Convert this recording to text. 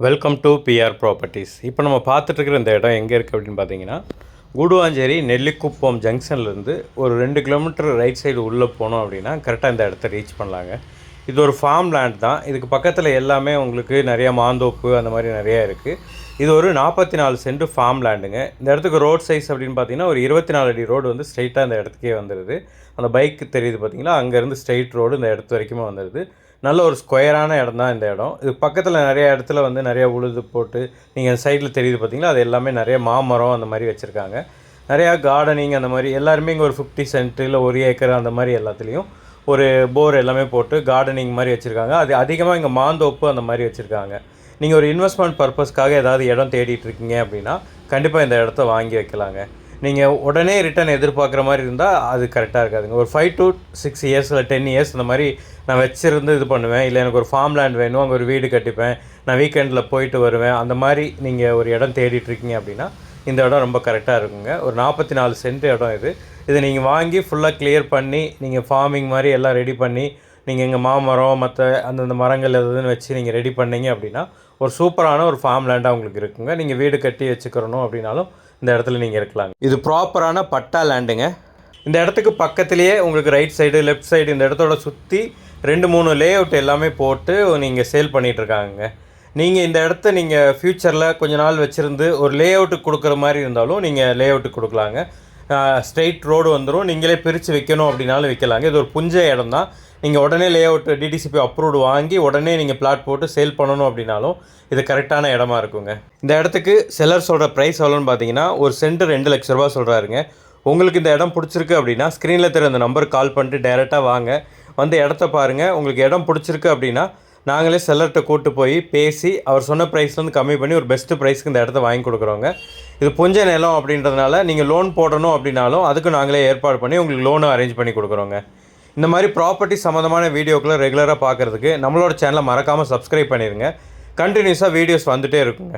Welcome to PR properties. இப்போ நம்ம பார்த்துட்ருக்கிற இந்த இடம் எங்கே இருக்குது அப்படின்னு பார்த்தீங்கன்னா, கூடுவாஞ்சேரி நெல்லிக்குப்பம் ஜங்ஷன்லேருந்து ஒரு 2 கிலோமீட்டர் ரைட் சைடு உள்ளே போனோம் அப்படின்னா கரெக்டாக இந்த இடத்த ரீச் பண்ணலாங்க. இது ஒரு ஃபார்ம் லேண்ட் தான். இதுக்கு பக்கத்தில் எல்லாமே உங்களுக்கு நிறையா மாந்தோப்பு அந்த மாதிரி நிறையா இருக்குது. இது ஒரு 44 சென்ட் ஃபார்ம் லேண்டுங்க. இந்த இடத்துக்கு ரோட் சைஸ் அப்படின்னு பார்த்தீங்கன்னா ஒரு 24 அடி ரோடு வந்து ஸ்ட்ரைட்டாக இந்த இடத்துக்கே வந்துடுது. அந்த பைக்கு தெரியுது பார்த்தீங்களா, அங்கேருந்து ஸ்ட்ரைட் ரோடு இந்த இடத்து வரைக்குமே வந்துடுது. நல்ல ஒரு ஸ்கொயரான இடம் தான் இந்த இடம். இது பக்கத்தில் நிறைய இடத்துல வந்து நிறையா உழுது போட்டு நீங்கள் சைடில் தெரியுது பார்த்தீங்களா, அது எல்லாமே நிறைய மாமரம் அந்த மாதிரி வச்சுருக்காங்க. நிறையா கார்டனிங் அந்த மாதிரி எல்லாருமே இங்கே ஒரு 50 சென்ட் இல்லை 1 ஏக்கர் அந்த மாதிரி எல்லாத்துலேயும் ஒரு போர் எல்லாமே போட்டு கார்டனிங் மாதிரி வச்சுருக்காங்க. அது அதிகமாக இங்கே மாந்தோப்பு அந்த மாதிரி வச்சுருக்காங்க. நீங்கள் ஒரு இன்வெஸ்ட்மெண்ட் பர்பஸ்க்காக ஏதாவது இடம் தேடிட்டு இருக்கீங்க அப்படின்னா கண்டிப்பாக இந்த இடத்த வாங்கி வைக்கலாங்க. நீங்கள் உடனே ரிட்டர்ன் எதிர்பார்க்குற மாதிரி இருந்தால் அது கரெக்டாக இருக்காதுங்க. ஒரு 5 to 6 இயர்ஸ் இல்லை 10 இயர்ஸ் இந்த மாதிரி நான் வச்சுருந்து இது பண்ணுவேன். இல்லை எனக்கு ஒரு ஃபார்ம் லேண்ட் வேணும், அங்கே ஒரு வீடு கட்டிப்பேன், நான் வீக்கெண்டில் போயிட்டு வருவேன், அந்த மாதிரி நீங்கள் ஒரு இடம் தேடிட்டுருக்கீங்க அப்படின்னா இந்த இடம் ரொம்ப கரெக்டாக இருக்குங்க. ஒரு 44 சென்ட் இடம் இது. இதை நீங்கள் வாங்கி ஃபுல்லாக கிளியர் பண்ணி நீங்கள் ஃபார்மிங் மாதிரி எல்லாம் ரெடி பண்ணி நீங்கள் இங்கே மாமரம் மற்ற அந்தந்த மரங்கள் எதுன்னு வச்சு நீங்கள் ரெடி பண்ணிங்க அப்படின்னா ஒரு சூப்பரான ஒரு ஃபார்ம் லேண்டாக உங்களுக்கு இருக்குங்க. நீங்கள் வீடு கட்டி வச்சுக்கிறணும் அப்படின்னாலும் இந்த இடத்துல நீங்கள் இருக்கலாங்க. இது ப்ராப்பரான பட்டா லேண்டுங்க. இந்த இடத்துக்கு பக்கத்துலேயே உங்களுக்கு ரைட் சைடு லெஃப்ட் சைடு இந்த இடத்தோட சுற்றி 2-3 லே அவுட் எல்லாமே போட்டு நீங்கள் சேல் பண்ணிகிட்ருக்காங்க. நீங்கள் இந்த இடத்த நீங்கள் ஃப்யூச்சரில் கொஞ்ச நாள் வச்சுருந்து ஒரு லே அவுட்டுக்கு கொடுக்குற மாதிரி இருந்தாலும் நீங்கள் லே அவுட்டுக்கு கொடுக்கலாங்க. ஸ்ட்ரெயிட் ரோடு வந்துடும். நீங்களே பிரித்து வைக்கணும் அப்படின்னாலும் வைக்கலாங்க. இது ஒரு புஞ்ச இடம் தான். நீங்கள் உடனே லே அவுட் டிடிசிபி அப்ரூவ்டு வாங்கி உடனே நீங்கள் பிளாட் போட்டு சேல் பண்ணணும் அப்படின்னாலும் இது கரெக்டான இடமா இருக்குங்க. இந்த இடத்துக்கு செல்லர் சொல்கிற ப்ரைஸ் எவ்வளோன்னு பார்த்தீங்கன்னா ஒரு சென்ட் 2 லட்ச ரூபா சொல்கிறாருங்க. உங்களுக்கு இந்த இடம் பிடிச்சிருக்கு அப்படின்னா ஸ்க்ரீனில் தெரிய அந்த நம்பருக்கு கால் பண்ணிட்டு டைரெக்டாக வாங்க, வந்து இடத்த பாருங்கள். உங்களுக்கு இடம் பிடிச்சிருக்கு அப்படின்னா நாங்களே செல்லர்கிட்ட கூப்பிட்டு போய் பேசி அவர் சொன்ன ப்ரைஸ்லேருந்து கம்மி பண்ணி ஒரு பெஸ்ட்டு ப்ரைஸ்க்கு இந்த இடத்த வாங்கி கொடுக்குறோங்க. இது புஞ்ச நிலம் அப்படின்றதுனால நீங்கள் லோன் போடணும் அப்படின்னாலும் அதுக்கு நாங்களே ஏற்பாடு பண்ணி உங்களுக்கு லோனும் அரேஞ்ச் பண்ணி கொடுக்குறோங்க. இந்த மாதிரி ப்ராப்பர்ட்டி சம்மந்தமான வீடியோக்களை ரெகுலராக பார்க்குறதுக்கு நம்மளோட சேனலை மறக்காமல் சப்ஸ்கிரைப் பண்ணிடுங்க. கண்டினியூஸாக வீடியோஸ் வந்துகிட்டே இருக்குங்க.